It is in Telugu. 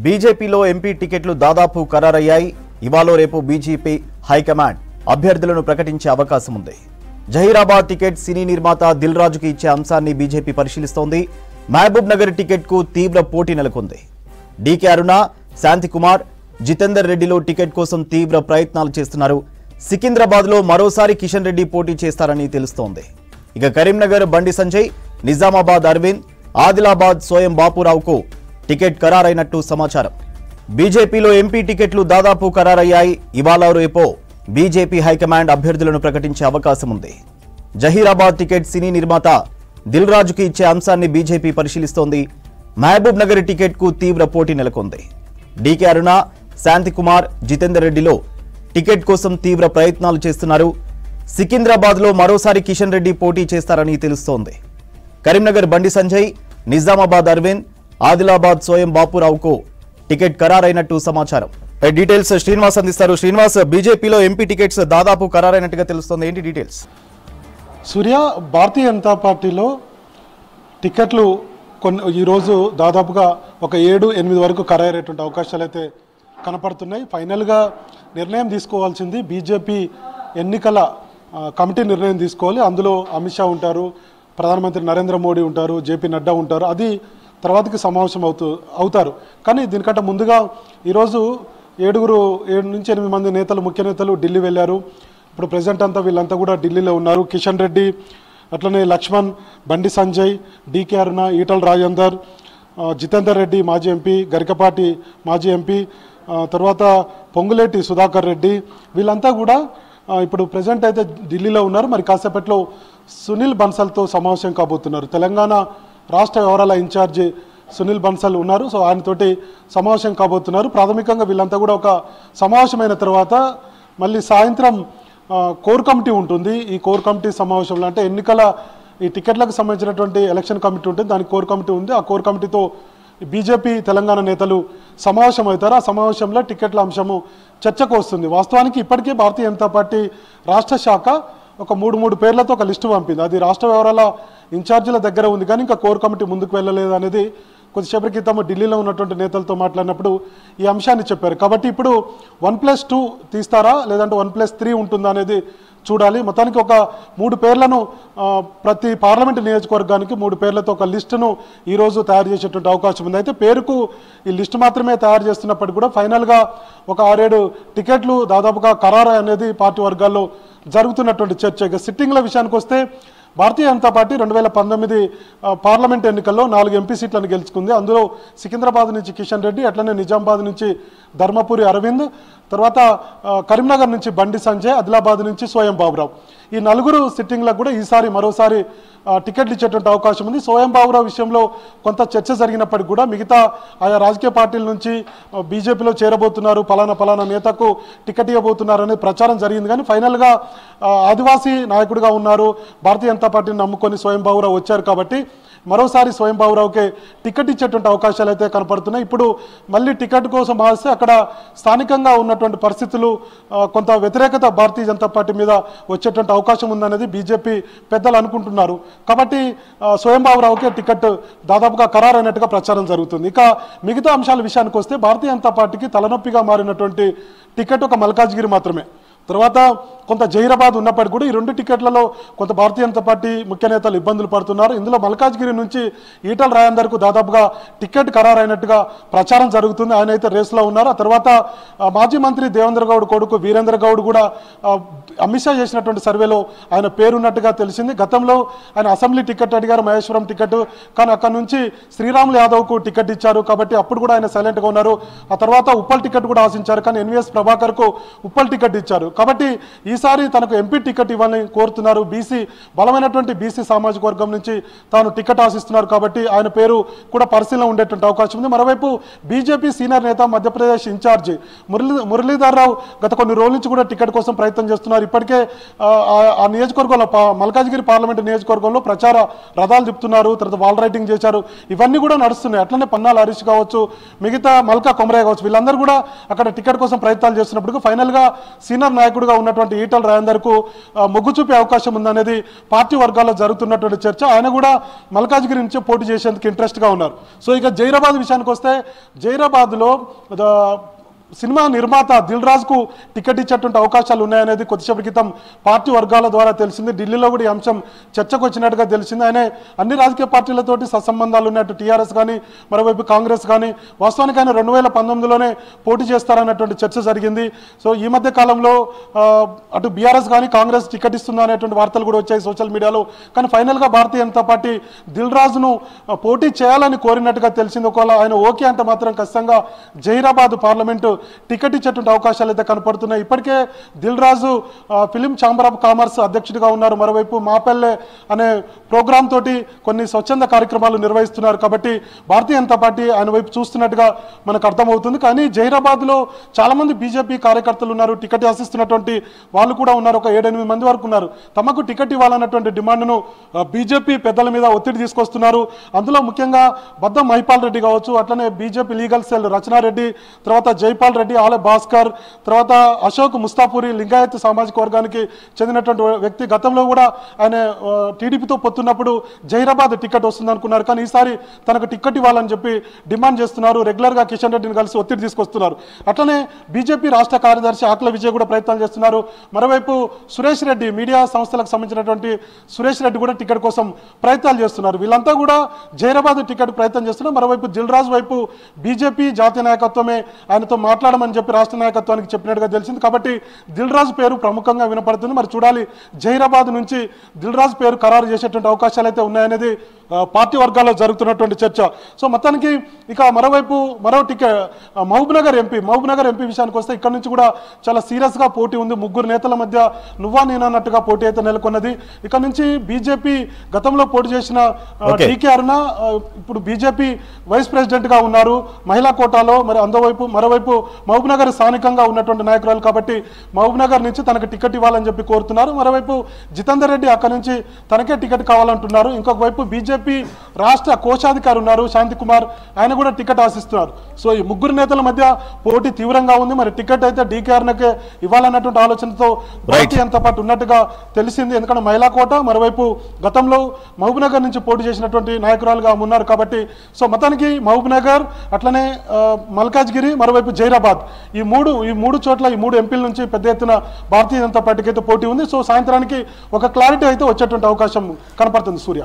బీజేపీలో ఎంపీ టికెట్లు దాదాపు ఖరారయ్యాయి. ఇవాళ రేపు బీజేపీ హైకమాండ్ అభ్యర్థులను ప్రకటించే అవకాశం ఉంది. జహీరాబాద్ టికెట్ సినీ నిర్మాత దిల్ రాజుకి ఇచ్చే అంశాన్ని బీజేపీ పరిశీలిస్తోంది. మహబూబ్ నగర్ టికెట్కు తీవ్ర పోటీ నెలకొంది. డీకే అరుణ, శాంతికుమార్, జితేందర్ రెడ్డిలో టికెట్ కోసం తీవ్ర ప్రయత్నాలు చేస్తున్నారు. సికింద్రాబాద్లో మరోసారి కిషన్ రెడ్డి పోటీ చేస్తారని తెలుస్తోంది. ఇక కరీంనగర్ బండి సంజయ్, నిజామాబాద్ అరవింద్, ఆదిలాబాద్ సోయం బాపురావుకు టికెట్ ఖరారైనట్టు సమాచారం. బీజేపీలో ఎంపీ టికెట్లు దాదాపు ఖరారయ్యాయి. ఇవాళ రేపో బీజేపీ హైకమాండ్ అభ్యర్థులను ప్రకటించే అవకాశం ఉంది. జహీరాబాద్ టికెట్ సినీ నిర్మాత దిల్ రాజుకి ఇచ్చే అంశాన్ని బీజేపీ పరిశీలిస్తోంది. మహబూబ్ నగర్ టికెట్కు తీవ్ర పోటీ నెలకొంది. డీకే అరుణ, శాంతికుమార్, జితేందర్ రెడ్డిలో టికెట్ కోసం తీవ్ర ప్రయత్నాలు చేస్తున్నారు. సికింద్రాబాద్లో మరోసారి కిషన్ రెడ్డి పోటీ చేస్తారని తెలుస్తోంది. కరీంనగర్ బండి సంజయ్, నిజామాబాద్ అరవింద్, ఆదిలాబాద్ సోయం బాపురావుకు టికెట్ ఖరారైనట్టు సమాచారం. డీటెయిల్స్ శ్రీనివాస్ అందిస్తారు. శ్రీనివాస్, బీజేపీలో ఎంపీ టికెట్స్ దాదాపు ఖరారైనట్టుగా తెలుస్తోంది, ఏంటి డీటెయిల్స్? సూర్య, భారతీయ జనతా పార్టీలో టికెట్లు ఈరోజు దాదాపుగా ఒక 7-8 వరకు ఖరారయ్యేటువంటి అవకాశాలు అయితే కనపడుతున్నాయి. ఫైనల్గా నిర్ణయం తీసుకోవాల్సింది బీజేపీ ఎన్నికల కమిటీ నిర్ణయం తీసుకోవాలి. అందులో అమిత్ షా ఉంటారు, ప్రధానమంత్రి నరేంద్ర మోడీ ఉంటారు, జేపీ నడ్డా ఉంటారు. అది తర్వాతకి సమావేశం అవుతారు. కానీ దీనికంటే ముందుగా ఈరోజు 7 నుంచి 8 మంది నేతలు, ముఖ్య నేతలు ఢిల్లీ వెళ్ళారు. ఇప్పుడు ప్రెసిడెంట్ అంతా వీళ్ళంతా కూడా ఢిల్లీలో ఉన్నారు. కిషన్ రెడ్డి, అట్లనే లక్ష్మణ్, బండి సంజయ్, డీకే అరుణ, ఈటల రాజేందర్, జితేందర్ రెడ్డి మాజీ ఎంపీ, గరికపాటి మాజీ ఎంపీ, తర్వాత పొంగులేటి సుధాకర్ రెడ్డి, వీళ్ళంతా కూడా ఇప్పుడు ప్రెసిడెంట్ అయితే ఢిల్లీలో ఉన్నారు. మరి కాసేపట్లో సునీల్ బన్సల్తో సమావేశం కాబోతున్నారు. తెలంగాణ రాష్ట్ర వ్యవహారాల ఇన్ఛార్జి సునీల్ బన్సల్ ఉన్నారు. సో ఆయనతోటి సమావేశం కాబోతున్నారు. ప్రాథమికంగా వీళ్ళంతా కూడా ఒక సమావేశమైన తర్వాత మళ్ళీ సాయంత్రం కోర్ కమిటీ ఉంటుంది. ఈ కోర్ కమిటీ సమావేశంలో అంటే ఎన్నికల ఈ టికెట్లకు సంబంధించినటువంటి ఎలక్షన్ కమిటీ ఉంటుంది, దానికి కోర్ కమిటీ ఉంది. ఆ కోర్ కమిటీతో బీజేపీ తెలంగాణ నేతలు సమావేశం అవుతారు. ఆ సమావేశంలో టికెట్ల అంశము చర్చకు వస్తుంది. వాస్తవానికి ఇప్పటికే భారతీయ జనతా పార్టీ రాష్ట్ర శాఖ ఒక 3 పేర్లతో ఒక లిస్టు పంపింది. అది రాష్ట్ర వ్యవహారాల ఇన్ఛార్జీల దగ్గర ఉంది, కానీ ఇంకా కోర్ కమిటీ ముందుకు వెళ్ళలేదు అనేది కొద్దిసేపటి క్రితం ఢిల్లీలో ఉన్నటువంటి నేతలతో మాట్లాడినప్పుడు ఈ అంశాన్ని చెప్పారు. కాబట్టి ఇప్పుడు 1+2 తీస్తారా, లేదంటే 1+3 ఉంటుందా అనేది చూడాలి. మొత్తానికి ఒక 3 పేర్లను ప్రతి పార్లమెంటు నియోజకవర్గానికి 3 పేర్లతో ఒక లిస్టును ఈరోజు తయారు చేసేటువంటి అవకాశం ఉంది. అయితే పేరుకు ఈ లిస్టు మాత్రమే తయారు చేస్తున్నప్పటికీ కూడా ఫైనల్గా ఒక 6-7 టికెట్లు దాదాపుగా ఖరారు అనేది పార్టీ వర్గాల్లో జరుగుతున్నటువంటి చర్చ. ఇక సిట్టింగ్ల విషయానికి వస్తే భారతీయ జనతా పార్టీ 2019 పార్లమెంట్ ఎన్నికల్లో 4 ఎంపీ సీట్లను గెలుచుకుంది. అందులో సికింద్రాబాద్ నుంచి కిషన్ రెడ్డి, అట్లనే నిజామాబాద్ నుంచి ధర్మపురి అరవింద్, తర్వాత కరీంనగర్ నుంచి బండి సంజయ్, ఆదిలాబాద్ నుంచి సోయం బాపురావు. ఈ 4 సిట్టింగ్లకు కూడా ఈసారి మరోసారి టికెట్లు ఇచ్చేటువంటి అవకాశం ఉంది. సోయం బాపురావు విషయంలో కొంత చర్చ జరిగినప్పటికీ కూడా మిగతా ఆయా రాజకీయ పార్టీల నుంచి బీజేపీలో చేరబోతున్నారు, పలానా నేతకు టికెట్ ఇవ్వబోతున్నారు అనేది ప్రచారం జరిగింది. కానీ ఫైనల్గా ఆదివాసీ నాయకుడిగా ఉన్నారు, భారతీయ జనతా పార్టీని నమ్ముకొని సోయం బాపురావు వచ్చారు. కాబట్టి మరోసారి సోయం బాపురావుకే టికెట్ ఇచ్చేటువంటి అవకాశాలు అయితే కనపడుతున్నాయి. ఇప్పుడు మళ్ళీ టికెట్ కోసం ఆస్తే అక్కడ స్థానికంగా ఉన్నటువంటి పరిస్థితులు కొంత వ్యతిరేకత భారతీయ జనతా పార్టీ మీద వచ్చేటువంటి అవకాశం ఉందనేది బీజేపీ పెద్దలు అనుకుంటున్నారు. కాబట్టి సోయం బాపురావుకే టికెట్ దాదాపుగా ఖరారైనట్టుగా ప్రచారం జరుగుతుంది. ఇక మిగతా అంశాల విషయానికి వస్తే భారతీయ జనతా పార్టీకి తలనొప్పిగా మారినటువంటి టికెట్ ఒక మల్కాజ్గిరి మాత్రమే. తర్వాత కొంత జహీరాబాద్ ఉన్నప్పటికీ కూడా ఈ 2 టికెట్లలో కొంత భారతీయ జనతా పార్టీ ముఖ్య నేతలు ఇబ్బందులు పడుతున్నారు. ఇందులో మల్కాజ్గిరి నుంచి ఈటల రాజేందర్కు దాదాపుగా టికెట్ ఖరారైనట్టుగా ప్రచారం జరుగుతుంది. ఆయన అయితే రేసులో ఉన్నారు. ఆ తర్వాత మాజీ మంత్రి దేవేంద్ర గౌడ్ కొడుకు వీరేంద్ర గౌడ్ కూడా అమిత్ షా చేసినటువంటి సర్వేలో ఆయన పేరున్నట్టుగా తెలిసింది. గతంలో ఆయన అసెంబ్లీ టికెట్ అడిగారు, మహేశ్వరం టికెట్, కానీ అక్కడ నుంచి శ్రీరాములు యాదవ్కు టికెట్ ఇచ్చారు. కాబట్టి అప్పుడు కూడా ఆయన సైలెంట్గా ఉన్నారు. ఆ తర్వాత ఉప్పల్ టికెట్ కూడా ఆశించారు, కానీ ఎన్వీఎస్ ప్రభాకర్కు ఉప్పల్ టికెట్ ఇచ్చారు. కాబట్టి ఈసారి తనకు ఎంపీ టికెట్ ఇవ్వాలని కోరుతున్నారు. బలమైనటువంటి బీసీ సామాజిక వర్గం నుంచి తాను టికెట్ ఆశిస్తున్నారు. కాబట్టి ఆయన పేరు కూడా పరిశీలన ఉండేటువంటి అవకాశం ఉంది. మరోవైపు బీజేపీ సీనియర్ నేత, మధ్యప్రదేశ్ ఇన్ఛార్జి మురళీధర్ రావు గత కొన్ని రోజుల నుంచి కూడా టికెట్ కోసం ప్రయత్నం చేస్తున్నారు. ఇప్పటికే ఆ నియోజకవర్గంలో మల్కాజ్గిరి పార్లమెంటు నియోజకవర్గంలో ప్రచార రథాలు తిప్పుతున్నారు, తర్వాత వాల్ రైటింగ్ చేశారు. ఇవన్నీ కూడా నడుస్తున్నాయి. అట్లనే పన్నాల హరీష్ కావచ్చు, మిగతా మల్కా కొమరయ్య కావచ్చు, వీళ్ళందరూ కూడా అక్కడ టికెట్ కోసం ప్రయత్నాలు చేస్తున్నప్పుడు ఫైనల్గా సీనియర్ నాయకుడిగా ఉన్నటువంటి ఈటల రాజేందర్కు మొగ్గు చూపే అవకాశం ఉందనేది పార్టీ వర్గాల్లో జరుగుతున్నటువంటి చర్చ. ఆయన కూడా మల్కాజ్గిరి నుంచే పోటీ చేసేందుకు ఇంట్రెస్ట్గా ఉన్నారు. సో ఇక జైరాబాద్ విషయానికి వస్తే, జైరాబాద్లో సినిమా నిర్మాత దిల్ రాజుకు టికెట్ ఇచ్చేటువంటి అవకాశాలు ఉన్నాయనేది కొద్దిసేపటి క్రితం పార్టీ వర్గాల ద్వారా తెలిసింది. ఢిల్లీలో కూడా ఈ అంశం చర్చకు వచ్చినట్టుగా తెలిసింది. ఆయన అన్ని రాజకీయ పార్టీలతోటి సత్సంబంధాలు ఉన్నట్టు టీఆర్ఎస్ కానీ మరోవైపు కాంగ్రెస్ కానీ, వాస్తవానికి ఆయన 2019లోనే పోటీ చేస్తారన్నటువంటి చర్చ జరిగింది. సో ఈ మధ్య కాలంలో అటు బీఆర్ఎస్ కానీ కాంగ్రెస్ టికెట్ ఇస్తుందా అనేటువంటి వార్తలు కూడా వచ్చాయి సోషల్ మీడియాలో. కానీ ఫైనల్గా భారతీయ జనతా పార్టీ దిల్ రాజును పోటీ చేయాలని కోరినట్టుగా తెలిసింది. ఒకవేళ ఆయన ఓకే అంటే మాత్రం ఖచ్చితంగా జహీరాబాద్ పార్లమెంటు టికెట్ ఇచ్చేటువంటి అవకాశాలు అయితే కనపడుతున్నాయి. ఇప్పటికే Dil Raju film chamber of commerce అధ్యక్షుడిగా ఉన్నారు. మరోవైపు మాపల్లె అనే ప్రోగ్రామ్ తోటి కొన్ని స్వచ్ఛంద కార్యక్రమాలు నిర్వహిస్తున్నారు. కాబట్టి భారతీయ జనతా పార్టీ ఆయన వైపు చూస్తున్నట్టుగా మనకు అర్థమవుతుంది. కానీ జహీరాబాద్లో చాలామంది బీజేపీ కార్యకర్తలు ఉన్నారు, టికెట్ ఆశిస్తున్నటువంటి వాళ్ళు కూడా ఉన్నారు. ఒక 7-8 మంది వరకు ఉన్నారు. తమకు టికెట్ ఇవ్వాలన్నటువంటి డిమాండ్ను బీజేపీ పెద్దల మీద ఒత్తిడి తీసుకొస్తున్నారు. అందులో ముఖ్యంగా బద్దం మహిపాల్ రెడ్డి కావచ్చు, అట్లనే బీజేపీ లీగల్ సెల్ రచనారెడ్డి, తర్వాత జైపాల్ రెడ్డి, ఆలే భాస్కర్, తర్వాత అశోక్ ముస్తాపూరి లింగాయత్ సామాజిక వర్గానికి చెందినటువంటి వ్యక్తి. గతంలో కూడా ఆయన టీడీపీతో పొత్తున్నప్పుడు జహీరాబాద్ టికెట్ వస్తుంది అనుకున్నారు. కానీ ఈసారి తనకు టికెట్ ఇవ్వాలని చెప్పి డిమాండ్ చేస్తున్నారు. రెగ్యులర్గా కిషన్ రెడ్డిని కలిసి ఒత్తిడి తీసుకొస్తున్నారు. అట్లనే బీజేపీ రాష్ట్ర కార్యదర్శి ఆకుల విజయ్ కూడా ప్రయత్నాలు చేస్తున్నారు. మరోవైపు సురేష్ రెడ్డి, మీడియా సంస్థలకు సంబంధించినటువంటి సురేష్ రెడ్డి కూడా టికెట్ కోసం ప్రయత్నాలు చేస్తున్నారు. వీళ్ళంతా కూడా జహీరాబాద్ టికెట్ ప్రయత్నం చేస్తున్నారు. మరోవైపు దిల్ రాజు వైపు బీజేపీ జాతీయ నాయకత్వమే ఆయనతో మాట్లాడమని చెప్పి రాష్ట్ర నాయకత్వానికి చెప్పినట్టుగా తెలిసింది. కాబట్టి దిల్ రాజు పేరు ప్రముఖంగా వినపడుతుంది. మరి చూడాలి, జహీరాబాద్ నుంచి దిల్ రాజు పేరు ఖరారు చేసేటువంటి అవకాశాలు అయితే ఉన్నాయనేది పార్టీ వర్గాల్లో జరుగుతున్నటువంటి చర్చ. సో మొత్తానికి ఇక మరో టికెట్ మహబూబ్నగర్ ఎంపీ విషయానికి వస్తే ఇక్కడ నుంచి కూడా చాలా సీరియస్గా పోటీ ఉంది. 3 నేతల మధ్య నువ్వా నేనన్నట్టుగా పోటీ అయితే నెలకొన్నది. ఇక్కడ నుంచి బీజేపీ గతంలో పోటీ చేసిన డీకే అరుణ ఇప్పుడు బీజేపీ వైస్ ప్రెసిడెంట్గా ఉన్నారు మహిళా కోటాలో. మరి మరోవైపు మహబూబ్నగర్ స్థానికంగా ఉన్నటువంటి నాయకురాలు కాబట్టి మహబూబ్నగర్ నుంచి తనకు టికెట్ ఇవ్వాలని చెప్పి కోరుతున్నారు. మరోవైపు జితేందర్ రెడ్డి అక్కడి నుంచి తనకే టికెట్ కావాలంటున్నారు. ఇంకొక వైపు బీజేపీ రాష్ట్ర కోశాధికారి ఉన్నారు శాంతి కుమార్, ఆయన కూడా టికెట్ ఆశిస్తున్నారు. సో ఈ 3 నేతల మధ్య పోటీ తీవ్రంగా ఉంది. మరి టికెట్ అయితే డీకే అరుణకే ఇవ్వాలన్నటువంటి ఆలోచనతో భారతీయ జనతా పార్టీ ఉన్నట్టుగా తెలిసింది. ఎందుకంటే మహిళా కోట, మరోవైపు గతంలో మహబూబ్నగర్ నుంచి పోటీ చేసినటువంటి నాయకురాలుగా ఉన్నారు. కాబట్టి సో మొత్తానికి మహబూబ్నగర్, అట్లనే మల్కాజ్గిరి, మరోవైపు జహీరాబాద్, ఈ మూడు చోట్ల ఈ 3 ఎంపీల నుంచి పెద్ద ఎత్తున భారతీయ జనతా పార్టీకి అయితే పోటీ ఉంది. సో సాయంత్రానికి ఒక క్లారిటీ అయితే వచ్చేటువంటి అవకాశం కనపడుతుంది. సూర్య.